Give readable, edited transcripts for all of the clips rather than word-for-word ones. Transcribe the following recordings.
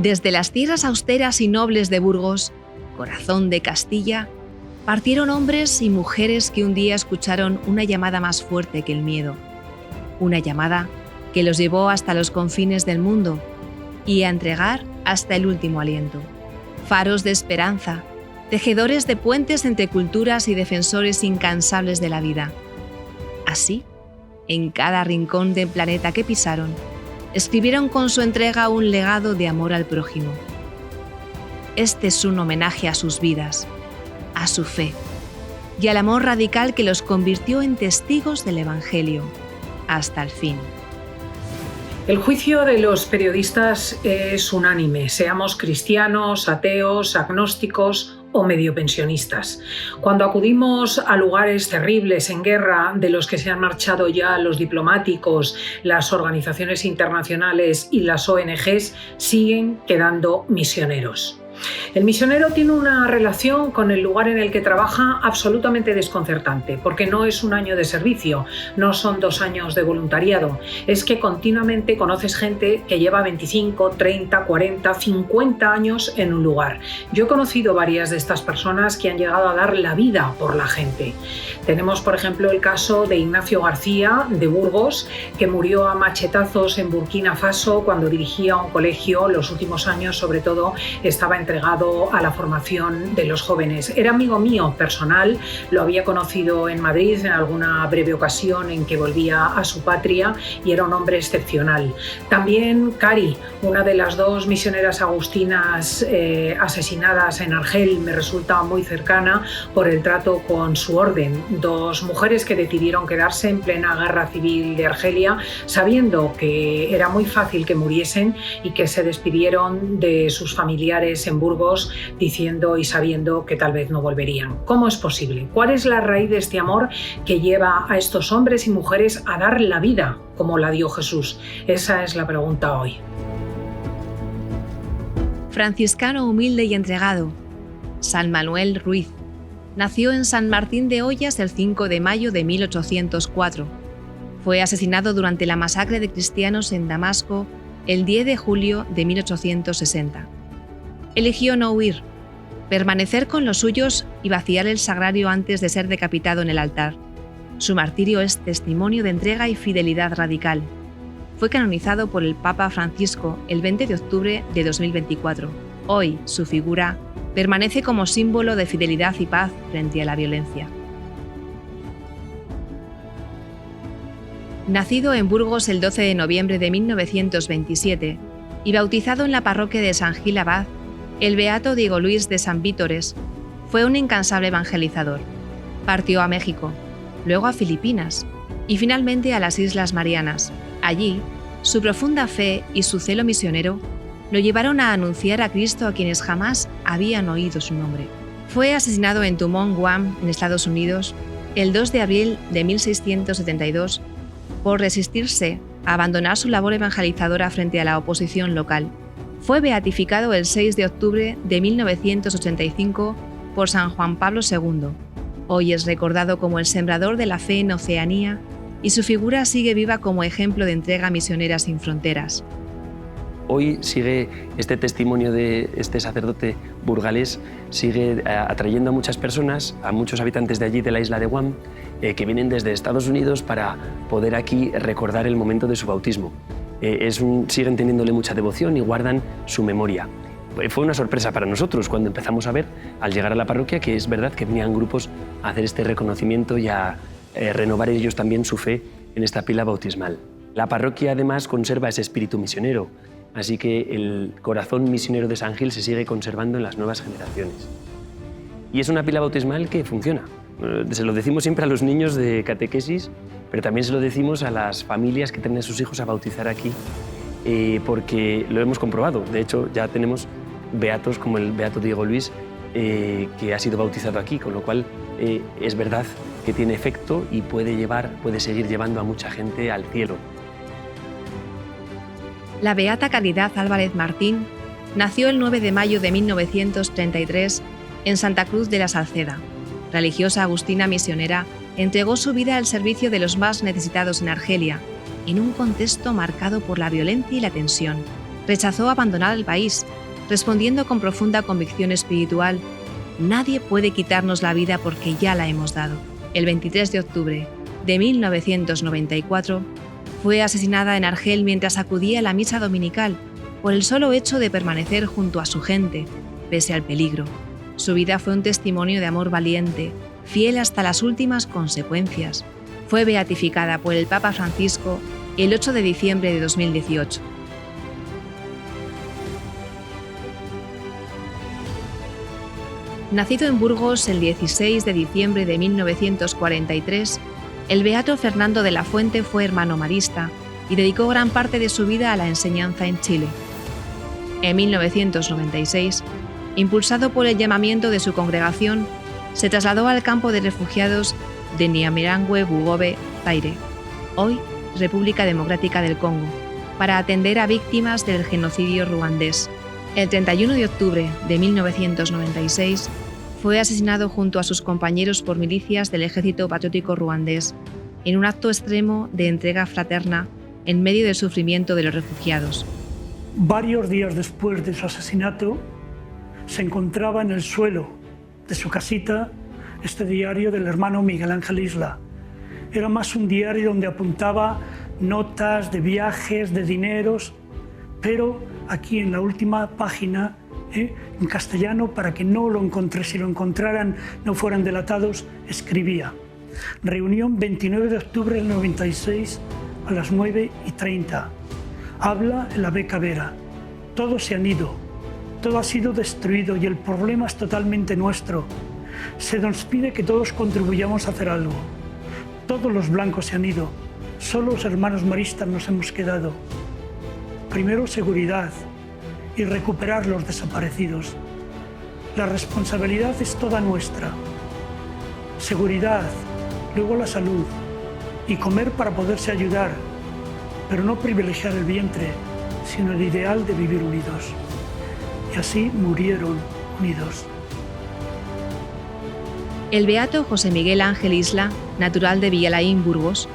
Desde las tierras austeras y nobles de Burgos, corazón de Castilla, partieron hombres y mujeres que un día escucharon una llamada más fuerte que el miedo. Una llamada que los llevó hasta los confines del mundo y a entregar hasta el último aliento. Faros de esperanza, tejedores de puentes entre culturas y defensores incansables de la vida. Así, en cada rincón del planeta que pisaron, escribieron con su entrega un legado de amor al prójimo. Este es un homenaje a sus vidas, a su fe y al amor radical que los convirtió en testigos del Evangelio hasta el fin. El juicio de los periodistas es unánime, seamos cristianos, ateos, agnósticos o medio pensionistas. Cuando acudimos a lugares terribles en guerra, de los que se han marchado ya los diplomáticos, las organizaciones internacionales y las ONGs, siguen quedando misioneros. El misionero tiene una relación con el lugar en el que trabaja absolutamente desconcertante, porque no es un año de servicio, no son 2 años de voluntariado, es que continuamente conoces gente que lleva 25, 30, 40, 50 años en un lugar. Yo he conocido varias de estas personas que han llegado a dar la vida por la gente. Tenemos, por ejemplo, el caso de Ignacio García, de Burgos, que murió a machetazos en Burkina Faso cuando dirigía un colegio. Los últimos años, sobre todo, estaba entregado a la formación de los jóvenes. Era amigo mío personal, lo había conocido en Madrid en alguna breve ocasión en que volvía a su patria y era un hombre excepcional. También Cari, una de las 2 misioneras agustinas asesinadas en Argel, me resulta muy cercana por el trato con su orden. 2 mujeres que decidieron quedarse en plena guerra civil de Argelia, sabiendo que era muy fácil que muriesen y que se despidieron de sus familiares en Burgos diciendo y sabiendo que tal vez no volverían. ¿Cómo es posible? ¿Cuál es la raíz de este amor que lleva a estos hombres y mujeres a dar la vida como la dio Jesús? Esa es la pregunta hoy. Franciscano humilde y entregado, San Manuel Ruiz, nació en San Martín de Ollas el 5 de mayo de 1804. Fue asesinado durante la masacre de cristianos en Damasco el 10 de julio de 1860. Eligió no huir, permanecer con los suyos y vaciar el sagrario antes de ser decapitado en el altar. Su martirio es testimonio de entrega y fidelidad radical. Fue canonizado por el Papa Francisco el 20 de octubre de 2024. Hoy, su figura permanece como símbolo de fidelidad y paz frente a la violencia. Nacido en Burgos el 12 de noviembre de 1927 y bautizado en la parroquia de San Gil Abad, el beato Diego Luis de San Vítores fue un incansable evangelizador. Partió a México, luego a Filipinas y finalmente a las Islas Marianas. Allí, su profunda fe y su celo misionero lo llevaron a anunciar a Cristo a quienes jamás habían oído su nombre. Fue asesinado en Tumón, Guam, en Estados Unidos, el 2 de abril de 1672 por resistirse a abandonar su labor evangelizadora frente a la oposición local. Fue beatificado el 6 de octubre de 1985 por San Juan Pablo II. Hoy es recordado como el sembrador de la fe en Oceanía y su figura sigue viva como ejemplo de entrega misionera sin fronteras. Hoy sigue este testimonio de este sacerdote burgalés, sigue atrayendo a muchas personas, a muchos habitantes de allí, de la isla de Guam, que vienen desde Estados Unidos para poder aquí recordar el momento de su bautismo. Siguen teniéndole mucha devoción y guardan su memoria. Fue una sorpresa para nosotros cuando empezamos a ver, al llegar a la parroquia, que es verdad que venían grupos a hacer este reconocimiento y a renovar ellos también su fe en esta pila bautismal. La parroquia además conserva ese espíritu misionero, así que el corazón misionero de San Gil se sigue conservando en las nuevas generaciones. Y es una pila bautismal que funciona. Se lo decimos siempre a los niños de catequesis, pero también se lo decimos a las familias que traen a sus hijos a bautizar aquí, porque lo hemos comprobado. De hecho, ya tenemos beatos como el beato Diego Luis, que ha sido bautizado aquí, con lo cual es verdad que tiene efecto y puede seguir llevando a mucha gente al cielo. La beata Caridad Álvarez Martín nació el 9 de mayo de 1933 en Santa Cruz de la Salceda. Religiosa agustina misionera, entregó su vida al servicio de los más necesitados en Argelia, en un contexto marcado por la violencia y la tensión. rechazó abandonar el país, respondiendo con profunda convicción espiritual: «Nadie puede quitarnos la vida porque ya la hemos dado». El 23 de octubre de 1994 fue asesinada en Argel mientras acudía a la misa dominical por el solo hecho de permanecer junto a su gente, pese al peligro. Su vida fue un testimonio de amor valiente, fiel hasta las últimas consecuencias. Fue beatificada por el Papa Francisco el 8 de diciembre de 2018. Nacido en Burgos el 16 de diciembre de 1943, el beato Fernando de la Fuente fue hermano marista y dedicó gran parte de su vida a la enseñanza en Chile. En 1996, impulsado por el llamamiento de su congregación, se trasladó al campo de refugiados de Nyamirangue-Bugobe, Zaire, hoy República Democrática del Congo, para atender a víctimas del genocidio ruandés. El 31 de octubre de 1996 fue asesinado junto a sus compañeros por milicias del Ejército Patriótico Ruandés en un acto extremo de entrega fraterna en medio del sufrimiento de los refugiados. Varios días después de su asesinato, se encontraba en el suelo de su casita este diario del hermano Miguel Ángel Isla. Era más un diario donde apuntaba notas de viajes, de dineros, pero aquí en la última página, en castellano, para que no lo encontré, si lo encontraran no fueran delatados, escribía: reunión 29 de octubre del 96 a las 9:30. Habla el Abe Cabera. Todos se han ido, todo ha sido destruido y el problema es totalmente nuestro. Se nos pide que todos contribuyamos a hacer algo. Todos los blancos se han ido, solo los hermanos maristas nos hemos quedado. Primero seguridad y recuperar los desaparecidos. La responsabilidad es toda nuestra. Seguridad, luego la salud y comer para poderse ayudar, pero no privilegiar el vientre, sino el ideal de vivir unidos. Y así murieron unidos. El beato José Miguel Ángel Isla, natural de Villalaín, Burgos,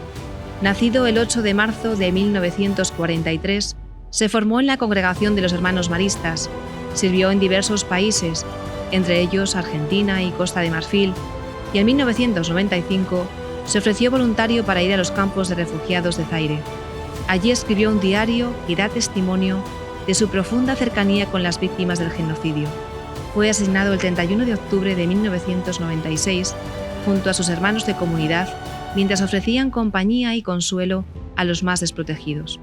nacido el 8 de marzo de 1943, se formó en la Congregación de los Hermanos Maristas, sirvió en diversos países, entre ellos Argentina y Costa de Marfil, y en 1995 se ofreció voluntario para ir a los campos de refugiados de Zaire. Allí escribió un diario que da testimonio de su profunda cercanía con las víctimas del genocidio. Fue asesinado el 31 de octubre de 1996 junto a sus hermanos de comunidad mientras ofrecían compañía y consuelo a los más desprotegidos.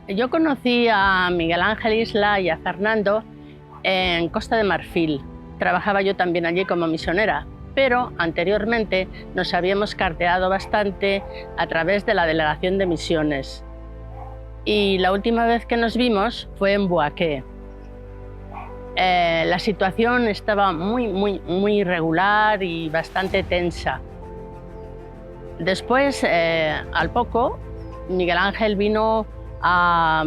Yo conocí a Miguel Ángel Isla y a Fernando en Costa de Marfil. Trabajaba yo también allí como misionera, pero anteriormente nos habíamos carteado bastante a través de la Delegación de Misiones. Y la última vez que nos vimos fue en Boaké. La situación estaba muy irregular y bastante tensa. Después, al poco, Miguel Ángel vino a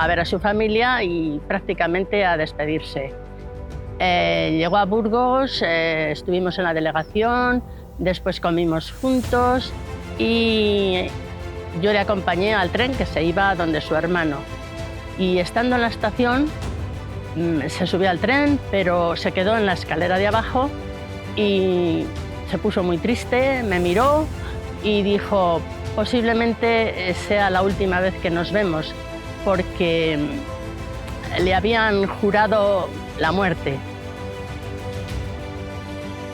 ver a su familia y prácticamente a despedirse. Llegó a Burgos, estuvimos en la delegación, después comimos juntos y yo le acompañé al tren que se iba donde su hermano. Y estando en la estación, se subió al tren, pero se quedó en la escalera de abajo y se puso muy triste, me miró y dijo: posiblemente sea la última vez que nos vemos, porque le habían jurado la muerte.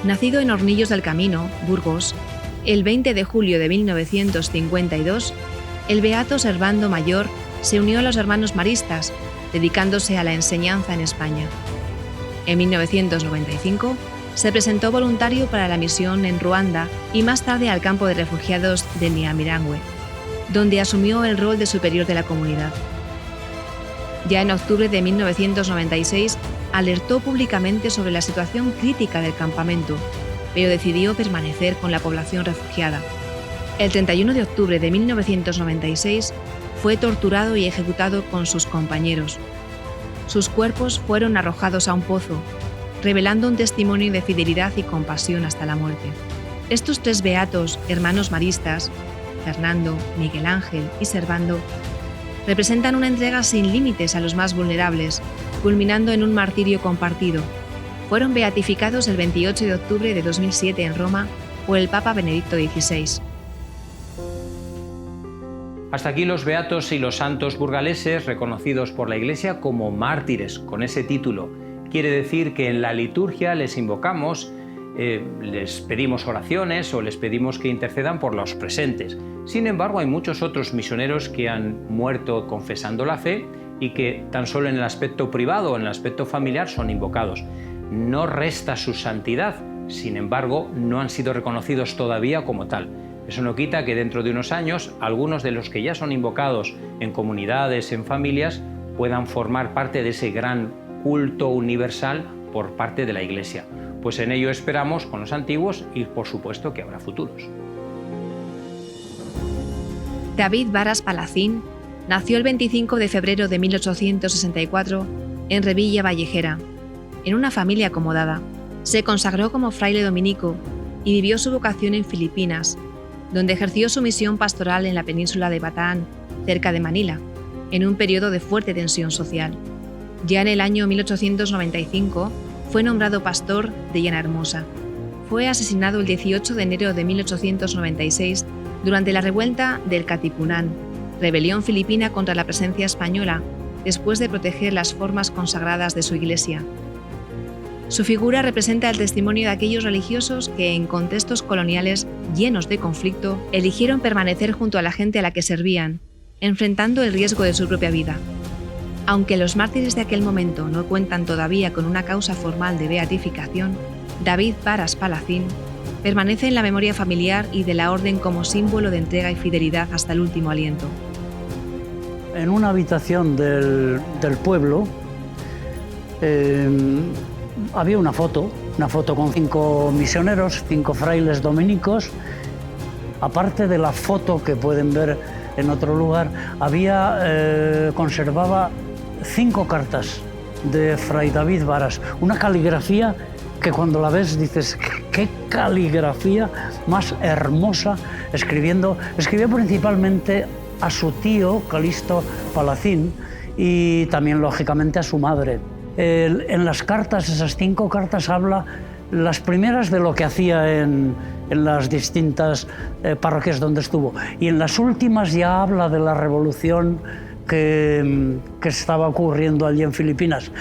Nacido en Hornillos del Camino, Burgos, el 20 de julio de 1952, el beato Servando Mayor se unió a los hermanos maristas, dedicándose a la enseñanza en España. En 1995 se presentó voluntario para la misión en Ruanda y más tarde al campo de refugiados de Nyamirangue, donde asumió el rol de superior de la comunidad. Ya en octubre de 1996 alertó públicamente sobre la situación crítica del campamento, pero decidió permanecer con la población refugiada. El 31 de octubre de 1996 fue torturado y ejecutado con sus compañeros. Sus cuerpos fueron arrojados a un pozo, revelando un testimonio de fidelidad y compasión hasta la muerte. Estos tres beatos, hermanos maristas, Fernando, Miguel Ángel y Servando, representan una entrega sin límites a los más vulnerables, culminando en un martirio compartido. Fueron beatificados el 28 de octubre de 2007 en Roma por el Papa Benedicto XVI. Hasta aquí los beatos y los santos burgaleses reconocidos por la Iglesia como mártires con ese título. Quiere decir que en la liturgia les invocamos, les pedimos oraciones o les pedimos que intercedan por los presentes. Sin embargo, hay muchos otros misioneros que han muerto confesando la fe y que tan solo en el aspecto privado o en el aspecto familiar son invocados. No resta su santidad, sin embargo, no han sido reconocidos todavía como tal. Eso no quita que dentro de unos años algunos de los que ya son invocados en comunidades, en familias, puedan formar parte de ese gran culto universal por parte de la Iglesia. Pues en ello esperamos con los antiguos y por supuesto que habrá futuros. David Varas Palacín nació el 25 de febrero de 1864 en Revilla Vallejera, en una familia acomodada. Se consagró como fraile dominico y vivió su vocación en Filipinas, donde ejerció su misión pastoral en la península de Bataan, cerca de Manila, en un periodo de fuerte tensión social. Ya en el año 1895 fue nombrado pastor de Llanahermosa. Fue asesinado el 18 de enero de 1896 durante la revuelta del Katipunan, rebelión filipina contra la presencia española, después de proteger las formas consagradas de su iglesia. Su figura representa el testimonio de aquellos religiosos que, en contextos coloniales llenos de conflicto, eligieron permanecer junto a la gente a la que servían, enfrentando el riesgo de su propia vida. Aunque los mártires de aquel momento no cuentan todavía con una causa formal de beatificación, David Varas Palacín permanece en la memoria familiar y de la orden como símbolo de entrega y fidelidad hasta el último aliento. En una habitación del pueblo había una foto con 5 misioneros, 5 frailes dominicos. Aparte de la foto que pueden ver en otro lugar, conservaba 5 cartas de Fray David Varas, una caligrafía que cuando la ves dices, qué caligrafía más hermosa, escribía principalmente a su tío, Calixto Palacín, y también lógicamente a su madre. En las cartas, esas 5 cartas, habla las primeras de lo que hacía en las distintas parroquias donde estuvo, y en las últimas ya habla de la revolución que estaba ocurriendo allí en Filipinas.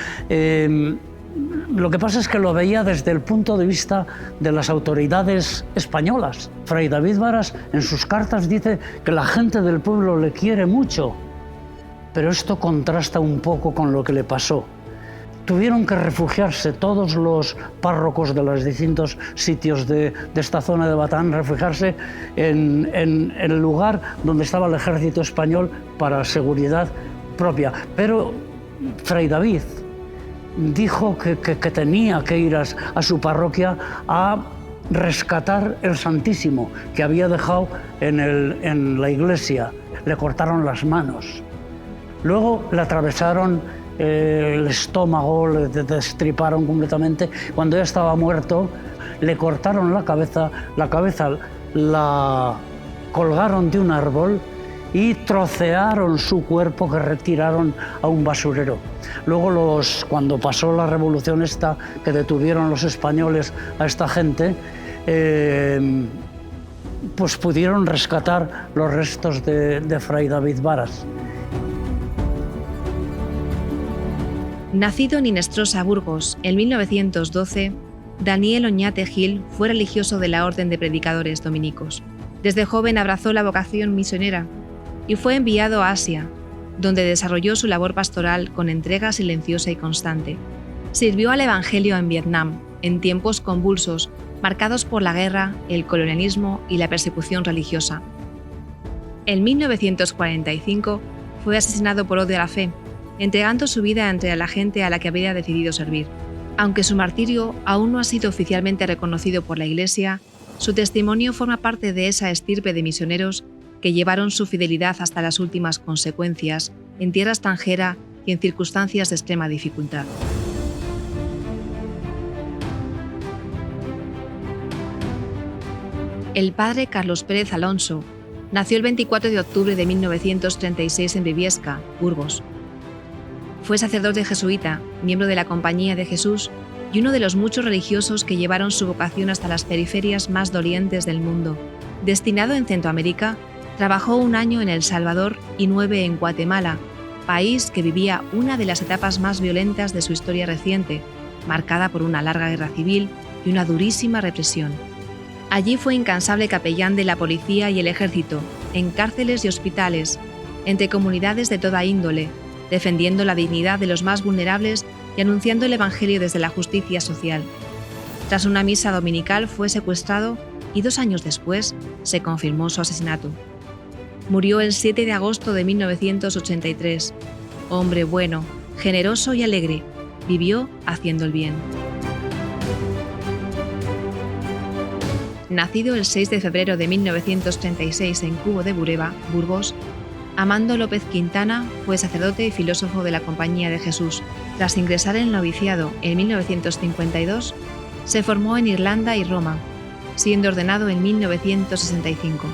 Lo que pasa es que lo veía desde el punto de vista de las autoridades españolas. Fray David Varas en sus cartas dice que la gente del pueblo le quiere mucho, pero esto contrasta un poco con lo que le pasó. Tuvieron que refugiarse todos los párrocos de los distintos sitios de esta zona de Bataan, refugiarse en el lugar donde estaba el ejército español para seguridad propia. Pero Fray David dijo que tenía que ir a su parroquia a rescatar el Santísimo que había dejado en la iglesia. Le cortaron las manos. Luego le atravesaron el estómago, le destriparon completamente. Cuando ya estaba muerto, le cortaron la cabeza la colgaron de un árbol y trocearon su cuerpo, que retiraron a un basurero. Luego, cuando pasó la revolución esta, que detuvieron los españoles a esta gente, pues pudieron rescatar los restos de Fray David Varas. Nacido en Hinestrosa, Burgos, en 1912, Daniel Oñate Gil fue religioso de la Orden de Predicadores Dominicos. Desde joven abrazó la vocación misionera y fue enviado a Asia, donde desarrolló su labor pastoral con entrega silenciosa y constante. Sirvió al Evangelio en Vietnam, en tiempos convulsos, marcados por la guerra, el colonialismo y la persecución religiosa. En 1945 fue asesinado por odio a la fe, entregando su vida entre la gente a la que había decidido servir. Aunque su martirio aún no ha sido oficialmente reconocido por la Iglesia, su testimonio forma parte de esa estirpe de misioneros que llevaron su fidelidad hasta las últimas consecuencias, en tierra extranjera y en circunstancias de extrema dificultad. El padre Carlos Pérez Alonso Nació el 24 de octubre de 1936 en Briviesca, Burgos. Fue sacerdote jesuita, miembro de la Compañía de Jesús y uno de los muchos religiosos que llevaron su vocación hasta las periferias más dolientes del mundo. Destinado en Centroamérica, trabajó 1 año en El Salvador y 9 en Guatemala, país que vivía una de las etapas más violentas de su historia reciente, marcada por una larga guerra civil y una durísima represión. Allí fue incansable capellán de la policía y el ejército, en cárceles y hospitales, entre comunidades de toda índole, defendiendo la dignidad de los más vulnerables y anunciando el Evangelio desde la justicia social. Tras una misa dominical fue secuestrado y 2 años después se confirmó su asesinato. Murió el 7 de agosto de 1983. Hombre bueno, generoso y alegre, vivió haciendo el bien. Nacido el 6 de febrero de 1936 en Cubo de Bureba, Burgos, Amando López Quintana fue sacerdote y filósofo de la Compañía de Jesús. Tras ingresar en el noviciado en 1952, se formó en Irlanda y Roma, siendo ordenado en 1965.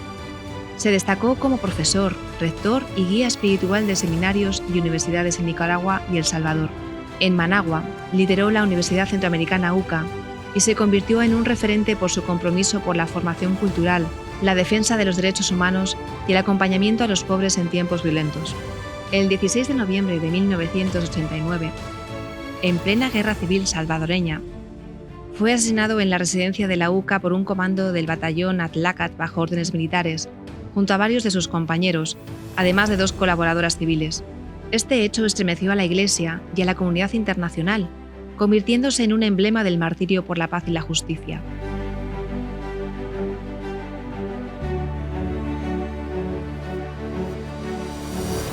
Se destacó como profesor, rector y guía espiritual de seminarios y universidades en Nicaragua y El Salvador. En Managua, lideró la Universidad Centroamericana UCA y se convirtió en un referente por su compromiso por la formación cultural, la defensa de los derechos humanos y el acompañamiento a los pobres en tiempos violentos. El 16 de noviembre de 1989, en plena guerra civil salvadoreña, fue asesinado en la residencia de la UCA por un comando del batallón Atlácat bajo órdenes militares, junto a varios de sus compañeros, además de 2 colaboradoras civiles. Este hecho estremeció a la Iglesia y a la comunidad internacional, convirtiéndose en un emblema del martirio por la paz y la justicia.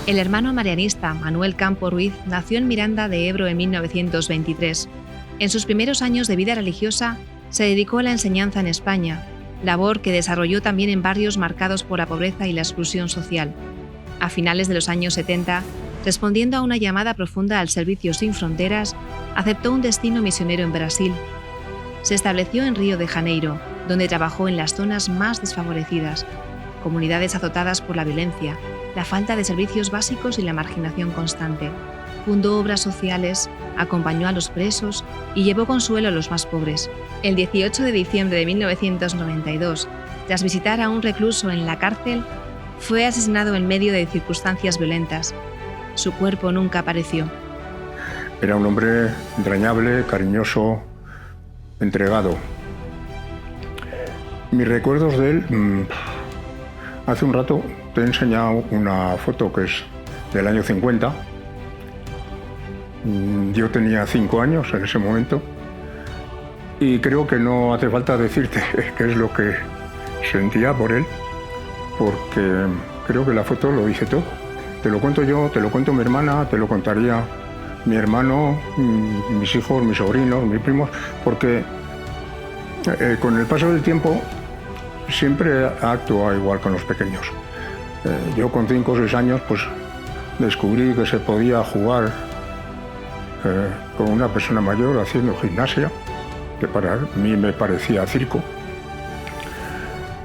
El hermano marianista Manuel Campo Ruiz nació en Miranda de Ebro en 1923. En sus primeros años de vida religiosa, se dedicó a la enseñanza en España, labor que desarrolló también en barrios marcados por la pobreza y la exclusión social. A finales de los años 70, respondiendo a una llamada profunda al servicio sin fronteras, aceptó un destino misionero en Brasil. Se estableció en Río de Janeiro, donde trabajó en las zonas más desfavorecidas, comunidades azotadas por la violencia, la falta de servicios básicos y la marginación constante. Fundó obras sociales, acompañó a los presos y llevó consuelo a los más pobres. El 18 de diciembre de 1992, tras visitar a un recluso en la cárcel, fue asesinado en medio de circunstancias violentas. Su cuerpo nunca apareció. Era un hombre entrañable, cariñoso, entregado. Mis recuerdos de él, hace un rato te he enseñado una foto que es del año 50. Yo tenía 5 años en ese momento y creo que no hace falta decirte qué es lo que sentía por él, porque creo que la foto lo dice todo. Te lo cuento yo, te lo cuento mi hermana, te lo contaría mi hermano, mis hijos, mis sobrinos, mis primos, porque con el paso del tiempo siempre ha actuado igual con los pequeños. Yo con 5 o 6 años pues descubrí que se podía jugar con una persona mayor haciendo gimnasia, que para mí me parecía circo.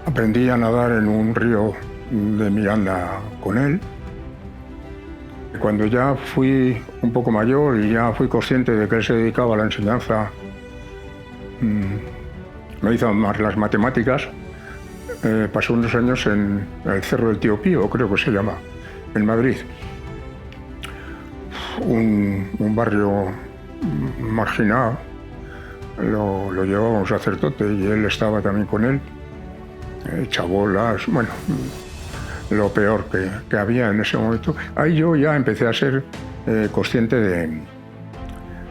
Aprendí a nadar en un río de Miranda con él. Cuando ya fui un poco mayor y ya fui consciente de que él se dedicaba a la enseñanza, me hizo más las matemáticas, pasó unos años en el Cerro del Tío Pío, creo que se llama, en Madrid. Un barrio marginado, lo llevaba un sacerdote y él estaba también con él. Chabolas, bueno, lo peor que había en ese momento. Ahí yo ya empecé a ser consciente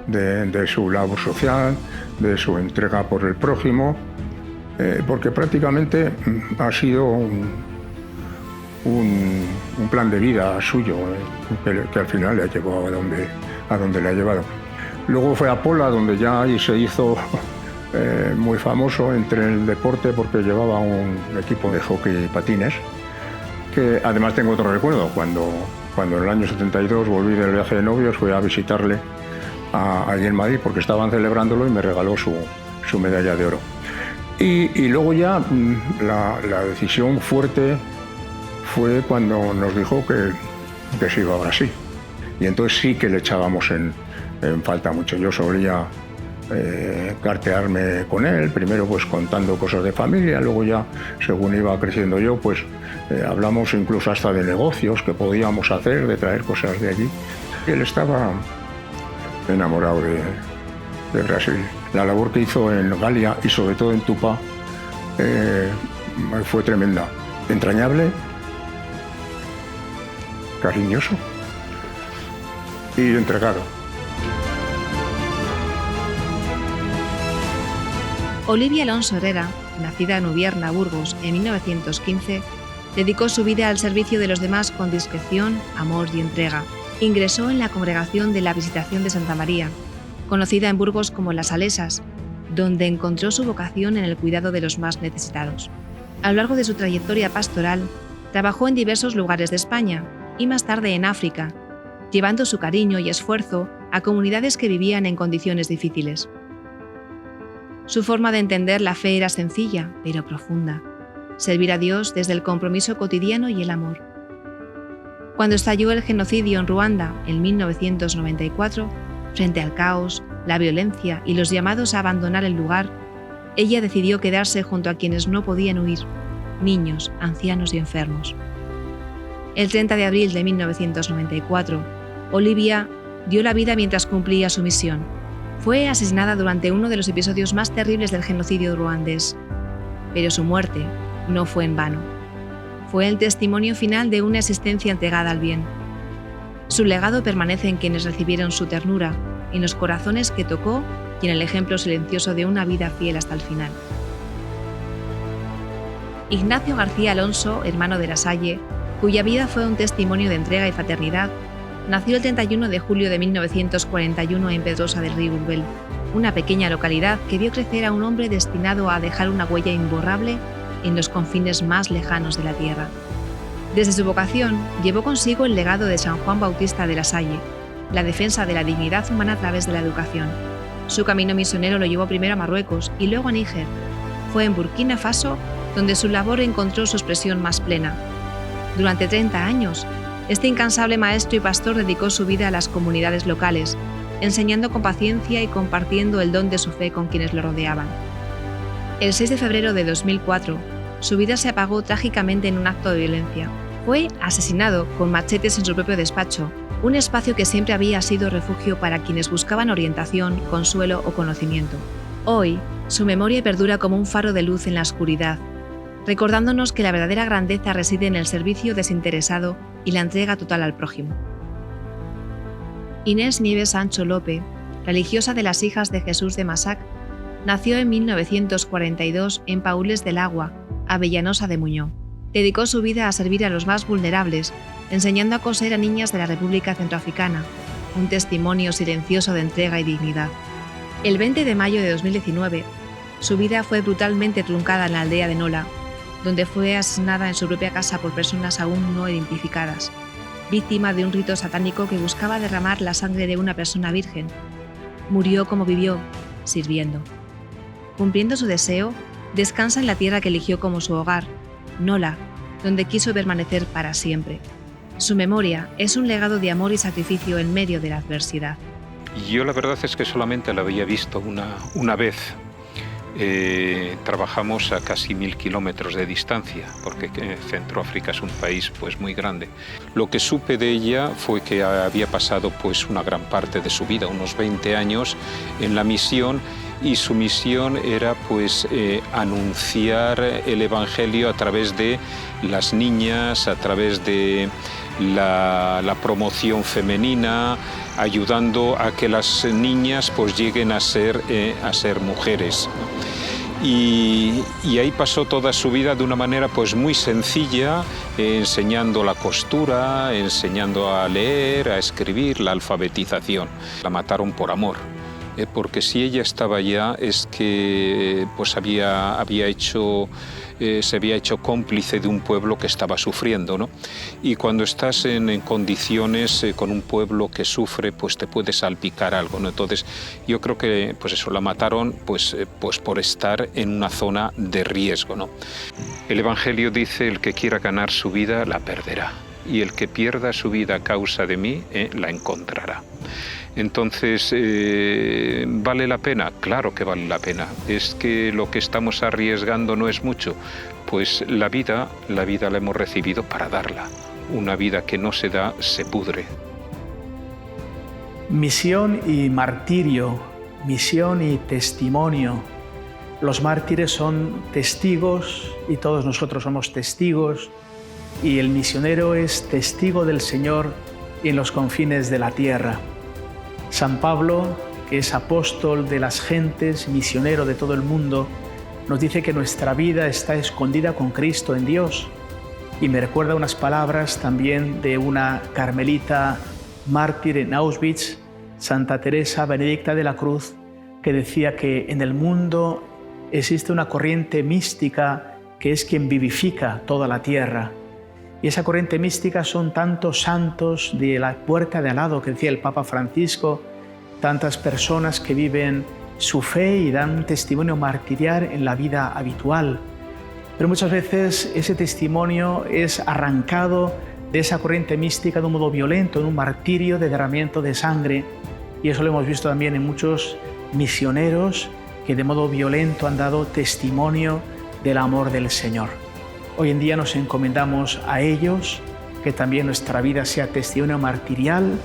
de su labor social, de su entrega por el prójimo, porque prácticamente ha sido un plan de vida suyo, que al final le ha llevado a donde le ha llevado. Luego fue a Pola, donde ya ahí se hizo muy famoso entre el deporte, porque llevaba un equipo de hockey y patines, que además tengo otro recuerdo. Cuando en el año 72 volví del viaje de novios, fui a visitarle allí en Madrid, porque estaban celebrándolo y me regaló su medalla de oro. Y luego ya la decisión fuerte fue cuando nos dijo que se iba a Brasil. Y entonces sí que le echábamos en falta mucho. Yo solía cartearme con él, primero pues contando cosas de familia, luego ya según iba creciendo yo pues hablamos incluso hasta de negocios que podíamos hacer, de traer cosas de allí. Y él estaba enamorado de Brasil. La labor que hizo en Galia y sobre todo en Tupá fue tremenda, entrañable, cariñoso y entregado. Olivia Alonso Herrera, nacida en Ubierna, Burgos, en 1915, dedicó su vida al servicio de los demás con discreción, amor y entrega. Ingresó en la Congregación de la Visitación de Santa María, conocida en Burgos como las Salesas, donde encontró su vocación en el cuidado de los más necesitados. A lo largo de su trayectoria pastoral, trabajó en diversos lugares de España y más tarde en África, llevando su cariño y esfuerzo a comunidades que vivían en condiciones difíciles. Su forma de entender la fe era sencilla, pero profunda: servir a Dios desde el compromiso cotidiano y el amor. Cuando estalló el genocidio en Ruanda en 1994, frente al caos, la violencia y los llamados a abandonar el lugar, ella decidió quedarse junto a quienes no podían huir: niños, ancianos y enfermos. El 30 de abril de 1994, Olivia dio la vida mientras cumplía su misión. Fue asesinada durante uno de los episodios más terribles del genocidio ruandés, pero su muerte no fue en vano. Fue el testimonio final de una existencia entregada al bien. Su legado permanece en quienes recibieron su ternura, en los corazones que tocó y en el ejemplo silencioso de una vida fiel hasta el final. Ignacio García Alonso, hermano de La Salle, cuya vida fue un testimonio de entrega y fraternidad, nació el 31 de julio de 1941 en Pedrosa del Río Urbel, una pequeña localidad que vio crecer a un hombre destinado a dejar una huella imborrable en los confines más lejanos de la tierra. Desde su vocación, llevó consigo el legado de San Juan Bautista de La Salle, la defensa de la dignidad humana a través de la educación. Su camino misionero lo llevó primero a Marruecos y luego a Níger. Fue en Burkina Faso donde su labor encontró su expresión más plena. Durante 30 años, este incansable maestro y pastor dedicó su vida a las comunidades locales, enseñando con paciencia y compartiendo el don de su fe con quienes lo rodeaban. El 6 de febrero de 2004, su vida se apagó trágicamente en un acto de violencia. Fue asesinado con machetes en su propio despacho, un espacio que siempre había sido refugio para quienes buscaban orientación, consuelo o conocimiento. Hoy, su memoria perdura como un faro de luz en la oscuridad, recordándonos que la verdadera grandeza reside en el servicio desinteresado y la entrega total al prójimo. Inés Nieves Sancho Lope, religiosa de las Hijas de Jesús de Massac, nació en 1942 en Paules del Agua, Avellanosa de Muñó. Dedicó su vida a servir a los más vulnerables, enseñando a coser a niñas de la República Centroafricana, un testimonio silencioso de entrega y dignidad. El 20 de mayo de 2019, su vida fue brutalmente truncada en la aldea de Nola, donde fue asesinada en su propia casa por personas aún no identificadas, víctima de un rito satánico que buscaba derramar la sangre de una persona virgen. Murió como vivió, sirviendo. Cumpliendo su deseo, descansa en la tierra que eligió como su hogar, Nola, donde quiso permanecer para siempre. Su memoria es un legado de amor y sacrificio en medio de la adversidad. Yo la verdad es que solamente la había visto una vez. Trabajamos a casi 1000 kilómetros de distancia, porque Centroáfrica es un país pues muy grande. Lo que supe de ella fue que había pasado pues una gran parte de su vida, unos 20 años, en la misión, y su misión era pues anunciar el Evangelio a través de las niñas, a través de la promoción femenina, ayudando a que las niñas pues lleguen a ser mujeres. Y ahí pasó toda su vida de una manera pues muy sencilla, enseñando la costura, enseñando a leer, a escribir, la alfabetización. La mataron por amor. porque si ella estaba allá es que pues se había hecho cómplice de un pueblo que estaba sufriendo, ¿no? Y cuando estás en condiciones con un pueblo que sufre, pues te puede salpicar algo, ¿no? Entonces yo creo que pues eso, la mataron pues por estar en una zona de riesgo, ¿no? El Evangelio dice: el que quiera ganar su vida la perderá, y el que pierda su vida a causa de mí la encontrará. Entonces, ¿vale la pena? Claro que vale la pena. Es que lo que estamos arriesgando no es mucho. Pues la vida la hemos recibido para darla. Una vida que no se da, se pudre. Misión y martirio, misión y testimonio. Los mártires son testigos y todos nosotros somos testigos, y el misionero es testigo del Señor en los confines de la tierra. San Pablo, que es apóstol de las gentes, misionero de todo el mundo, nos dice que nuestra vida está escondida con Cristo en Dios. Y me recuerda unas palabras también de una carmelita mártir en Auschwitz, Santa Teresa Benedicta de la Cruz, que decía que en el mundo existe una corriente mística que es quien vivifica toda la tierra. Y esa corriente mística son tantos santos de la puerta de al lado, que decía el Papa Francisco, tantas personas que viven su fe y dan un testimonio martirial en la vida habitual. Pero muchas veces ese testimonio es arrancado de esa corriente mística de un modo violento, en un martirio de derramamiento de sangre. Y eso lo hemos visto también en muchos misioneros que de modo violento han dado testimonio del amor del Señor. Hoy en día nos encomendamos a ellos, que también nuestra vida sea testimonio martirial,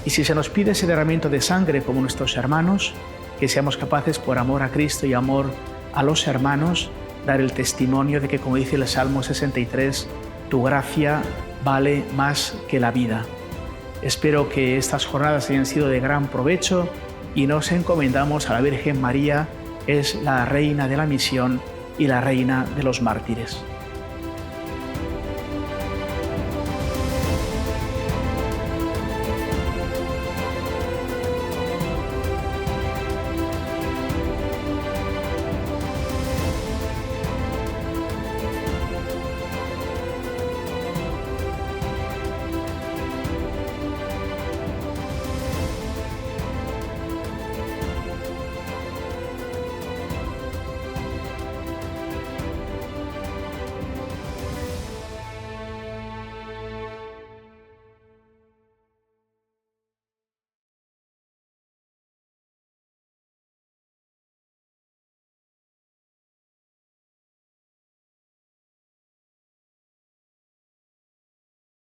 y si se nos pide ese derramamiento de sangre como nuestros hermanos, que seamos capaces, por amor a Cristo y amor a los hermanos, dar el testimonio de que, como dice el Salmo 63, tu gracia vale más que la vida. Espero que estas jornadas hayan sido de gran provecho y nos encomendamos a la Virgen María, es la reina de la misión y la reina de los mártires.